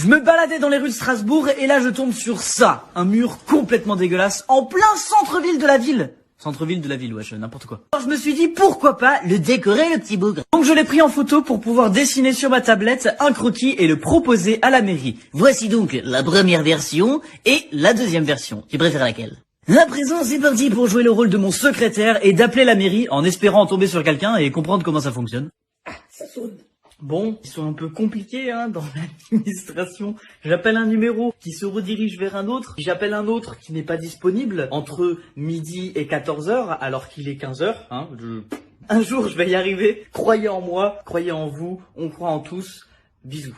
Je me baladais dans les rues de Strasbourg et là je tombe sur ça. Un mur complètement dégueulasse en plein centre-ville de la ville. Centre-ville de la ville, wesh, n'importe quoi. Alors je me suis dit, pourquoi pas le décorer, le petit bougre. Donc je l'ai pris en photo pour pouvoir dessiner sur ma tablette un croquis et le proposer à la mairie. Voici donc la première version et la deuxième version. Tu préfères laquelle? À présent, c'est parti pour jouer le rôle de mon secrétaire et d'appeler la mairie en espérant tomber sur quelqu'un et comprendre comment ça fonctionne. Ah, ça sonne. Bon, ils sont un peu compliqués dans l'administration. J'appelle un numéro qui se redirige vers un autre. J'appelle un autre qui n'est pas disponible entre midi et 14h alors qu'il est 15h. Un jour, je vais y arriver. Croyez en moi, croyez en vous, on croit en tous. Bisous.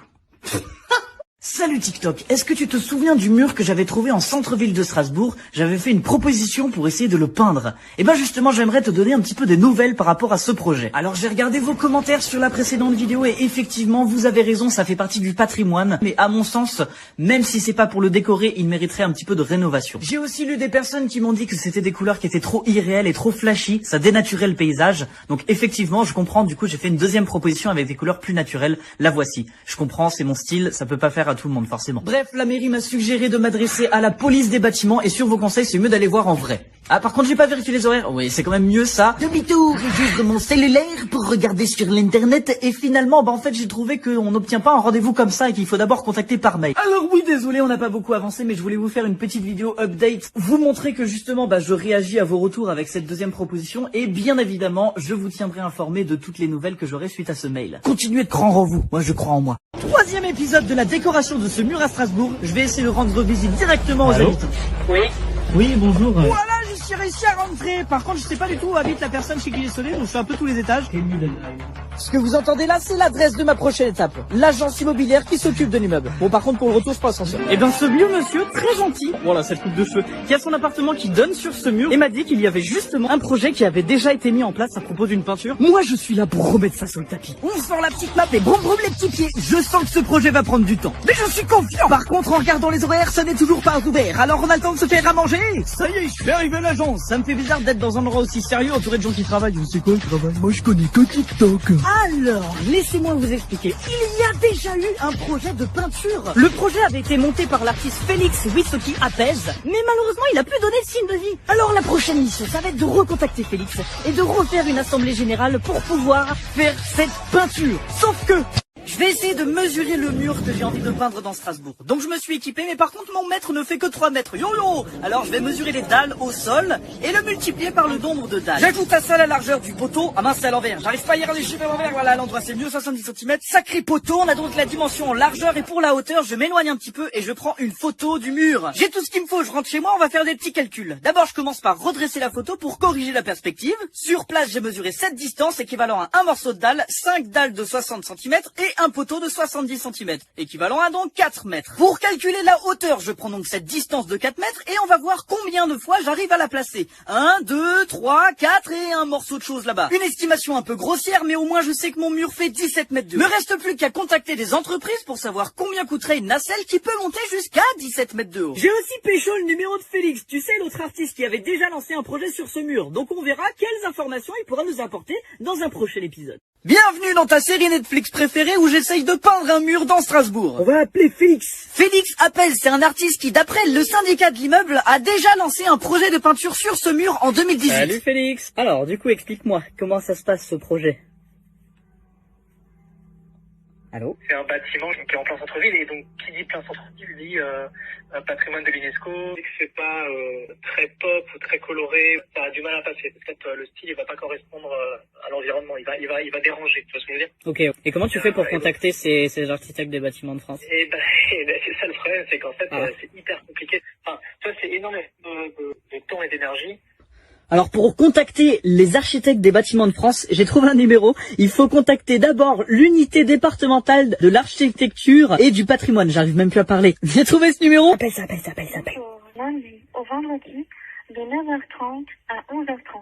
Salut TikTok, est-ce que tu te souviens du mur que j'avais trouvé en centre-ville de Strasbourg? J'avais fait une proposition pour essayer de le peindre. Et ben justement, j'aimerais te donner un petit peu des nouvelles par rapport à ce projet. Alors j'ai regardé vos commentaires sur la précédente vidéo et effectivement, vous avez raison, ça fait partie du patrimoine. Mais à mon sens, même si c'est pas pour le décorer, il mériterait un petit peu de rénovation. J'ai aussi lu des personnes qui m'ont dit que c'était des couleurs qui étaient trop irréelles et trop flashy, ça dénaturait le paysage. Donc effectivement, je comprends, du coup j'ai fait une deuxième proposition avec des couleurs plus naturelles. La voici. Je comprends, c'est mon style, ça peut pas faire à tout le monde forcément. Bref, la mairie m'a suggéré de m'adresser à la police des bâtiments et sur vos conseils, c'est mieux d'aller voir en vrai. Ah, par contre, j'ai pas vérifié les horaires. Oui, c'est quand même mieux ça. Demi-tour, j'ouvre mon cellulaire pour regarder sur l'internet et finalement, en fait, j'ai trouvé qu'on n'obtient pas un rendez-vous comme ça et qu'il faut d'abord contacter par mail. Alors oui, désolé, on n'a pas beaucoup avancé, mais je voulais vous faire une petite vidéo update, vous montrer que justement, je réagis à vos retours avec cette deuxième proposition et bien évidemment, je vous tiendrai informé de toutes les nouvelles que j'aurai suite à ce mail. Continuez de croire en vous. Moi, je crois en moi. Troisième épisode de la décoration de ce mur à Strasbourg. Je vais essayer de rendre visite directement aux habitants. Oui. Oui, bonjour. Voilà, j'ai réussi à rentrer. Par contre, je sais pas du tout où habite la personne chez qui j'ai sonné, donc je fais un peu tous les étages. Ce que vous entendez là, c'est l'adresse de ma prochaine étape. L'agence immobilière qui s'occupe de l'immeuble. Bon, par contre, pour le retour, je passe en ascenseur. Et ben, ce vieux monsieur, très gentil, voilà, cette coupe de cheveux, qui a son appartement qui donne sur ce mur, et m'a dit qu'il y avait justement un projet qui avait déjà été mis en place à propos d'une peinture. Moi, je suis là pour remettre ça sur le tapis. On sort la petite map et brum brum les petits pieds. Je sens que ce projet va prendre du temps. Mais je suis confiant. Par contre, en regardant les horaires, ça n'est toujours pas ouvert. Alors, on a le temps de se faire à manger. Ça y est, je suis arrivé à l'agence. Ça me fait bizarre d'être dans un endroit aussi sérieux entouré de gens qui travaillent. Je sais quoi le travail? Moi, je connais que TikTok. Alors, laissez-moi vous expliquer. Il y a déjà eu un projet de peinture. Le projet avait été monté par l'artiste Félix Wissoki Apez, mais malheureusement, il a plus donné de signe de vie. Alors, la prochaine mission, ça va être de recontacter Félix et de refaire une assemblée générale pour pouvoir faire cette peinture. Sauf que je vais essayer de mesurer le mur que j'ai envie de peindre dans Strasbourg. Donc je me suis équipé, mais par contre mon mètre ne fait que 3 mètres. Yo yo. Alors je vais mesurer les dalles au sol et le multiplier par le nombre de dalles. J'ajoute à ça la largeur du poteau. Ah mince, c'est à l'envers. J'arrive pas à lire les chiffres à l'envers. Voilà, à l'endroit c'est mieux, 70 cm. Sacré poteau, on a donc la dimension en largeur et pour la hauteur, je m'éloigne un petit peu et je prends une photo du mur. J'ai tout ce qu'il me faut, je rentre chez moi, on va faire des petits calculs. D'abord je commence par redresser la photo pour corriger la perspective. Sur place, j'ai mesuré cette distance équivalent à un morceau de dalle, 5 dalles de 60 cm et un poteau de 70 cm, équivalent à donc 4 mètres. Pour calculer la hauteur, je prends donc cette distance de 4 mètres et on va voir combien de fois j'arrive à la placer. 1, 2, 3, 4 et un morceau de chose là-bas. Une estimation un peu grossière, mais au moins je sais que mon mur fait 17 mètres de haut. Me reste plus qu'à contacter des entreprises pour savoir combien coûterait une nacelle qui peut monter jusqu'à 17 mètres de haut. J'ai aussi pécho le numéro de Félix, tu sais, l'autre artiste qui avait déjà lancé un projet sur ce mur. Donc on verra quelles informations il pourra nous apporter dans un prochain épisode. Bienvenue dans ta série Netflix préférée où j'essaye de peindre un mur dans Strasbourg. On va appeler Félix. Félix Apez, c'est un artiste qui, d'après le syndicat de l'immeuble, a déjà lancé un projet de peinture sur ce mur en 2018. Salut Félix. Alors, du coup, explique-moi, comment ça se passe ce projet? Allô? C'est un bâtiment qui est en plein centre-ville et donc qui dit plein centre-ville dit patrimoine de l'UNESCO. C'est que c'est pas très pop ou très coloré, ça a du mal à passer. Peut-être le style il va pas correspondre à l'environnement, il va déranger. Tu vois ce que je veux dire? Ok. Et comment tu fais pour contacter ces architectes des bâtiments de France? Et ben c'est ça le problème, c'est qu'en fait c'est hyper compliqué. Enfin, toi c'est énormément de temps et d'énergie. Alors pour contacter les architectes des bâtiments de France, j'ai trouvé un numéro. Il faut contacter d'abord l'unité départementale de l'architecture et du patrimoine. J'arrive même plus à parler. J'ai trouvé ce numéro. Appelle ça. Lundi au vendredi de 9h30 à 11h30.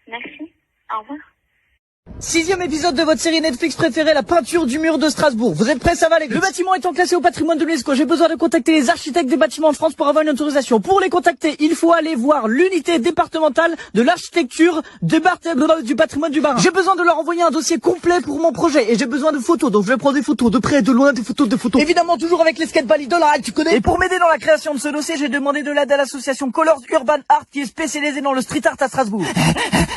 Merci. Au revoir. 6e épisode de votre série Netflix préférée, la peinture du mur de Strasbourg. Vous êtes prêts, ça va les gars? Le bâtiment étant classé au patrimoine de l'UNESCO, j'ai besoin de contacter les architectes des bâtiments de France pour avoir une autorisation. Pour les contacter, il faut aller voir l'unité départementale de l'architecture du patrimoine du Bas-Rhin. J'ai besoin de leur envoyer un dossier complet pour mon projet et j'ai besoin de photos, donc je vais prendre des photos de près, de loin, des photos de photos. Évidemment toujours avec les skateballs idolales, tu connais. Et pour m'aider dans la création de ce dossier, j'ai demandé de l'aide à l'association Colors Urban Art qui est spécialisée dans le street art à Strasbourg.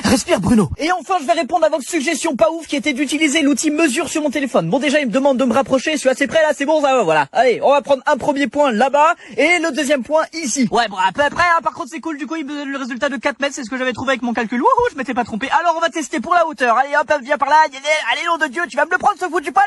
Respire Bruno. Et enfin, je vais répondre à votre suggestion pas ouf qui était d'utiliser l'outil mesure sur mon téléphone. Bon, déjà, il me demande de me rapprocher, je suis assez près là, c'est bon, ça va, voilà. Allez, on va prendre un premier point là-bas et le deuxième point ici. Ouais, bon, à peu près, hein. Par contre, c'est cool, du coup, il me donne le résultat de 4 mètres, c'est ce que j'avais trouvé avec mon calcul. Wouhou, je m'étais pas trompé. Alors, on va tester pour la hauteur. Allez, hop, viens par là. Allez, nom de Dieu, tu vas me le prendre, ce foutu palion.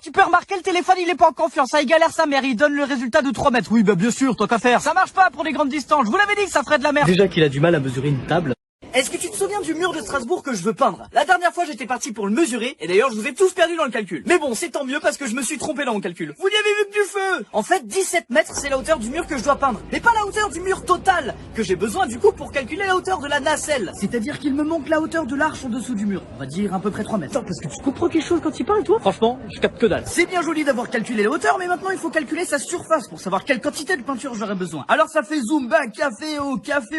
Tu peux remarquer, le téléphone, il est pas en confiance, hein, il galère sa mère, il donne le résultat de 3 mètres. Oui, bah, bien sûr, toi qu'à faire. Ça marche pas pour les grandes distances, je vous l'avais dit que ça ferait de la merde. Déjà qu'il a du mal à mesurer une table. Est-ce que tu te souviens du mur de Strasbourg que je veux peindre? La dernière fois j'étais parti pour le mesurer et d'ailleurs je vous ai tous perdu dans le calcul. Mais bon, c'est tant mieux parce que je me suis trompé dans mon calcul. Vous n'y avez vu que du feu! En fait, 17 mètres c'est la hauteur du mur que je dois peindre. Mais pas la hauteur du mur total que j'ai besoin du coup pour calculer la hauteur de la nacelle. C'est-à-dire qu'il me manque la hauteur de l'arche en dessous du mur. On va dire à peu près 3 mètres. Attends, parce que tu comprends quelque chose quand il parle toi? Franchement, je capte que dalle. C'est bien joli d'avoir calculé la hauteur, mais maintenant il faut calculer sa surface pour savoir quelle quantité de peinture j'aurais besoin. Alors ça fait zoom, back, café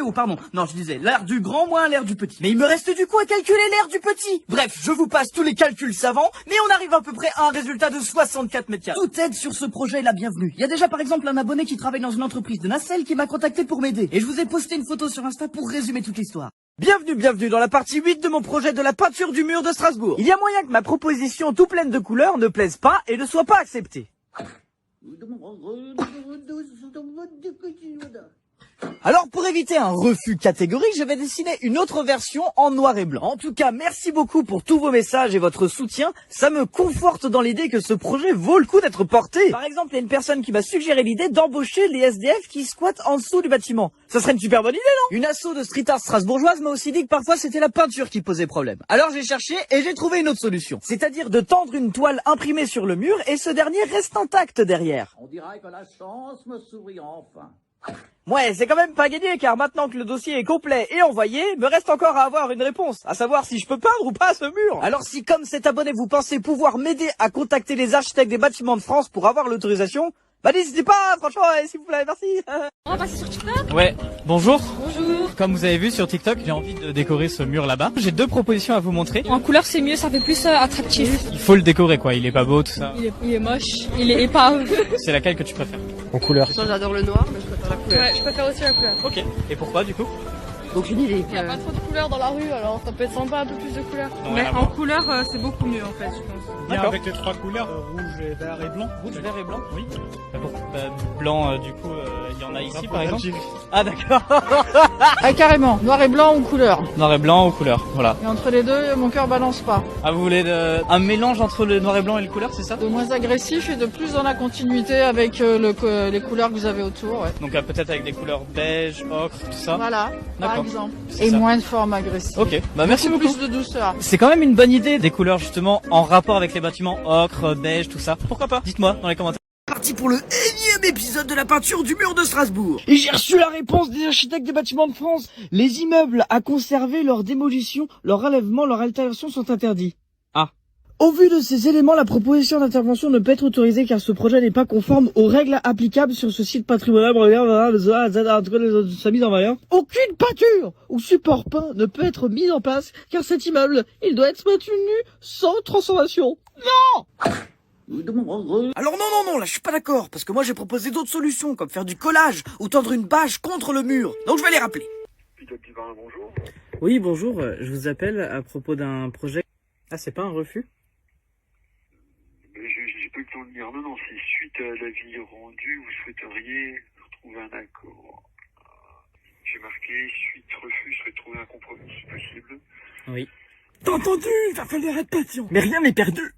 au, pardon. Non, je disais l'air du grand moins l'air du petit. Mais il me reste du coup à calculer l'air du petit. Bref, je vous passe tous les calculs savants, mais on arrive à peu près à un résultat de 64 mètres carrés. Toute aide sur ce projet est la bienvenue. Il y a déjà par exemple un abonné qui travaille dans une entreprise de nacelle qui m'a contacté pour m'aider. Et je vous ai posté une photo sur Insta pour résumer toute l'histoire. Bienvenue dans la partie 8 de mon projet de la peinture du mur de Strasbourg. Il y a moyen que ma proposition tout pleine de couleurs ne plaise pas et ne soit pas acceptée. Alors pour éviter un refus catégorique, je vais dessiner une autre version en noir et blanc. En tout cas, merci beaucoup pour tous vos messages et votre soutien. Ça me conforte dans l'idée que ce projet vaut le coup d'être porté. Par exemple, il y a une personne qui m'a suggéré l'idée d'embaucher les SDF qui squattent en dessous du bâtiment. Ça serait une super bonne idée, non? Une asso de street art strasbourgeoise m'a aussi dit que parfois c'était la peinture qui posait problème. Alors j'ai cherché et j'ai trouvé une autre solution. C'est-à-dire de tendre une toile imprimée sur le mur et ce dernier reste intact derrière. On dirait que la chance me sourit enfin. Ouais, c'est quand même pas gagné car maintenant que le dossier est complet et envoyé, me reste encore à avoir une réponse, à savoir si je peux peindre ou pas ce mur. Alors si comme cet abonné vous pensez pouvoir m'aider à contacter les architectes des bâtiments de France pour avoir l'autorisation, bah n'hésitez pas, franchement, s'il vous plaît, merci. On va passer sur TikTok? Ouais, bonjour. Bonjour. Comme vous avez vu sur TikTok, j'ai envie de décorer ce mur là-bas. J'ai 2 propositions à vous montrer. En couleur c'est mieux, ça fait plus attractif. Il faut le décorer quoi, il est pas beau tout ça. Il est moche, il est épave. C'est laquelle que tu préfères? En couleur. Moi j'adore le noir, mais je préfère la couleur. Ouais, je préfère aussi la couleur. Ok, et pourquoi du coup? Aucune idée. Il y a pas trop de couleurs dans la rue, alors ça peut être sympa un peu plus de couleurs. Non, Mais rien à en voir. couleur c'est beaucoup mieux en fait, je pense. Bien D'accord. avec les 3 couleurs, rouge et vert et blanc. Rouge, vert et blanc? Oui. Blanc, du coup, il y en a ici par exemple? Ah d'accord. Ah carrément, noir et blanc ou couleur. Noir et blanc ou couleur, voilà. Et entre les deux, mon cœur balance pas. Ah vous voulez un mélange entre le noir et blanc et le couleur, c'est ça? De moins agressif et de plus dans la continuité avec les couleurs que vous avez autour. Ouais. Donc peut-être avec des couleurs beige, ocre, tout ça? Voilà, par D'accord. exemple. C'est Et ça. moins de forme agressive. Ok, bah merci beaucoup. Plus de douceur. C'est quand même une bonne idée, des couleurs justement en rapport avec les bâtiments, ocre, beige, tout ça. Pourquoi pas? Dites-moi dans les commentaires. Parti pour le énième épisode de la peinture du mur de Strasbourg. Et j'ai reçu la réponse des architectes des bâtiments de France. Les immeubles à conserver, leur démolition, leur enlèvement, leur altération sont interdits. Ah. Au vu de ces éléments, la proposition d'intervention ne peut être autorisée car ce projet n'est pas conforme aux règles applicables sur ce site patrimonial. Sa mise en valeur. Aucune peinture ou support peint ne peut être mis en place car cet immeuble, il doit être maintenu sans transformation. Non! Alors non, là je suis pas d'accord, parce que moi j'ai proposé d'autres solutions, comme faire du collage, ou tendre une bâche contre le mur, donc je vais les rappeler. Bonjour. Oui, bonjour, je vous appelle à propos d'un projet... Ah, c'est pas un refus? J'ai pas eu le temps de lire. Non, c'est suite à l'avis rendu, vous souhaiteriez retrouver un accord. J'ai marqué suite refus, je souhaite trouver un compromis si possible. Oui. T'as entendu? Il va falloir être patient. Mais rien n'est perdu.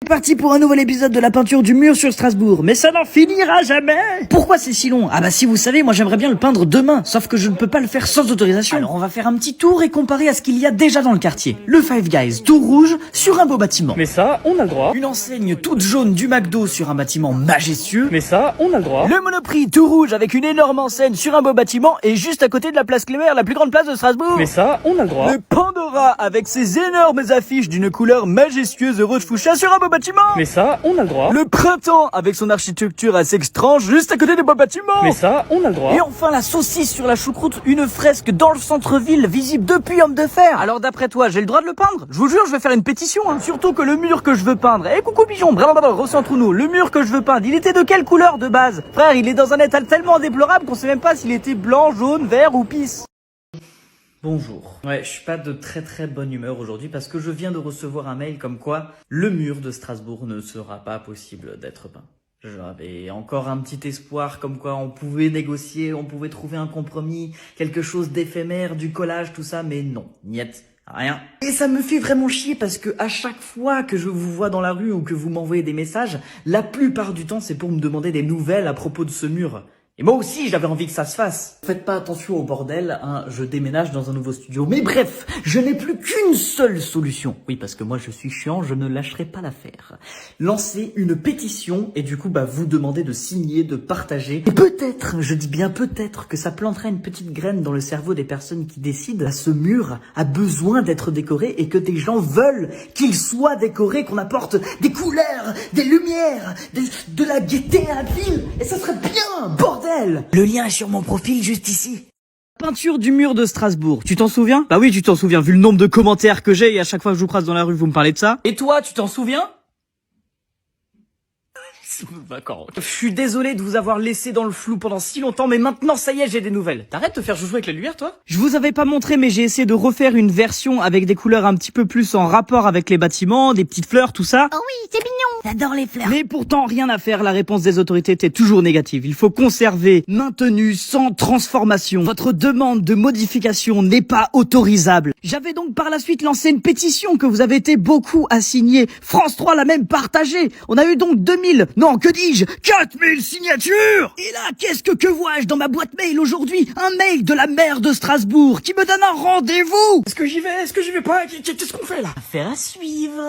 Parti pour un nouvel épisode de la peinture du mur sur Strasbourg. Mais ça n'en finira jamais. Pourquoi c'est si long? Ah bah si vous savez, moi j'aimerais bien le peindre demain, sauf que je ne peux pas le faire sans autorisation. Alors on va faire un petit tour et comparer à ce qu'il y a déjà dans le quartier. Le Five Guys tout rouge sur un beau bâtiment. Mais ça, on a le droit. Une enseigne toute jaune du McDo sur un bâtiment majestueux. Mais ça, on a le droit. Le Monoprix tout rouge avec une énorme enseigne sur un beau bâtiment et juste à côté de la place Clémer, la plus grande place de Strasbourg. Mais ça, on a le droit. Le Pandora avec ses énormes affiches d'une couleur majestueuse rouge fuchsia sur un beau bâtiment. Mais ça, on a le droit. Le Printemps avec son architecture assez étrange juste à côté des beaux bâtiments. Mais ça, on a le droit. Et enfin la saucisse sur la choucroute, une fresque dans le centre-ville visible depuis Homme de Fer. Alors d'après toi, j'ai le droit de le peindre? Je vous jure, je vais faire une pétition. Surtout que le mur que je veux peindre, coucou pigeon, recentre-nous. Le mur que je veux peindre, il était de quelle couleur de base? Frère, il est dans un état tellement déplorable qu'on sait même pas s'il était blanc, jaune, vert ou pisse. Bonjour. Ouais, je suis pas de très bonne humeur aujourd'hui parce que je viens de recevoir un mail comme quoi le mur de Strasbourg ne sera pas possible d'être peint. J'avais encore un petit espoir comme quoi on pouvait négocier, on pouvait trouver un compromis, quelque chose d'éphémère, du collage, tout ça, mais non, niet. Rien. Et ça me fait vraiment chier parce que à chaque fois que je vous vois dans la rue ou que vous m'envoyez des messages, la plupart du temps c'est pour me demander des nouvelles à propos de ce mur. Et moi aussi, j'avais envie que ça se fasse. Faites pas attention au bordel, je déménage dans un nouveau studio. Mais bref, je n'ai plus qu'une seule solution. Oui, parce que moi je suis chiant, je ne lâcherai pas l'affaire. Lancer une pétition et du coup, vous demander de signer, de partager. Et peut-être, je dis bien peut-être, que ça plantera une petite graine dans le cerveau des personnes qui décident. Ce mur a besoin d'être décoré et que des gens veulent qu'il soit décoré, qu'on apporte des couleurs, des lumières, de la gaieté à la ville. Et ça serait bien, bordel. Le lien est sur mon profil juste ici. Peinture du mur de Strasbourg. Tu t'en souviens? Bah oui, tu t'en souviens, vu le nombre de commentaires que j'ai et à chaque fois que je vous croise dans la rue, vous me parlez de ça. Et toi, tu t'en souviens? D'accord. Je suis désolé de vous avoir laissé dans le flou pendant si longtemps, mais maintenant, ça y est, j'ai des nouvelles. T'arrêtes de faire joujou avec la lumière, toi? Je vous avais pas montré, mais j'ai essayé de refaire une version avec des couleurs un petit peu plus en rapport avec les bâtiments, des petites fleurs, tout ça. Oh oui, c'est mignon. J'adore les fleurs. Mais pourtant, rien à faire, la réponse des autorités était toujours négative. Il faut conserver, maintenu, sans transformation. Votre demande de modification n'est pas autorisable. J'avais donc par la suite lancé une pétition que vous avez été beaucoup à signer. France 3 l'a même partagée. On a eu donc 4000 signatures. Et là, qu'est-ce que vois-je dans ma boîte mail aujourd'hui? Un mail de la maire de Strasbourg qui me donne un rendez-vous. Est-ce que j'y vais? Est-ce que j'y vais pas? Qu'est-ce qu'on fait là? Affaire à suivre.